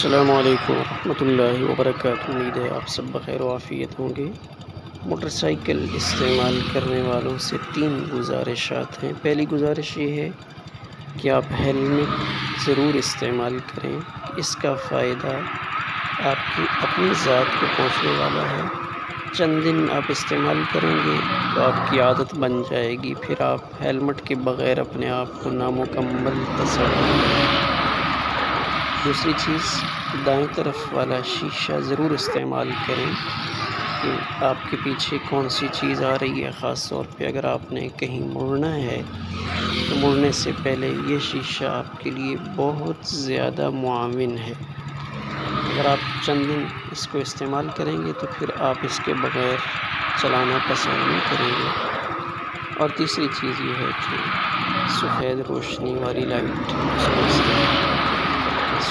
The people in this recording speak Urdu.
السلام علیکم ورحمۃ اللہ وبرکاتہ۔ امید ہے آپ سب بخیر و عافیت ہوں گے۔ موٹر سائیکل استعمال کرنے والوں سے 3 گزارشات ہیں۔ پہلی گزارش یہ ہے کہ آپ ہیلمٹ ضرور استعمال کریں۔ اس کا فائدہ آپ کی اپنی ذات کو پہنچنے والا ہے۔ چند دن آپ استعمال کریں گے تو آپ کی عادت بن جائے گی، پھر آپ ہیلمٹ کے بغیر اپنے آپ کو نامکمل تصور کریں۔ دوسری چیز، دائیں طرف والا شیشہ ضرور استعمال کریں کہ آپ کے پیچھے کون سی چیز آ رہی ہے۔ خاص طور پہ اگر آپ نے کہیں مڑنا ہے تو مڑنے سے پہلے یہ شیشہ آپ کے لیے بہت زیادہ معاون ہے۔ اگر آپ چند دن اس کو استعمال کریں گے تو پھر آپ اس کے بغیر چلانا پسند نہیں کریں گے۔ اور تیسری چیز یہ ہے کہ سفید روشنی والی لائٹ اس کو استعمال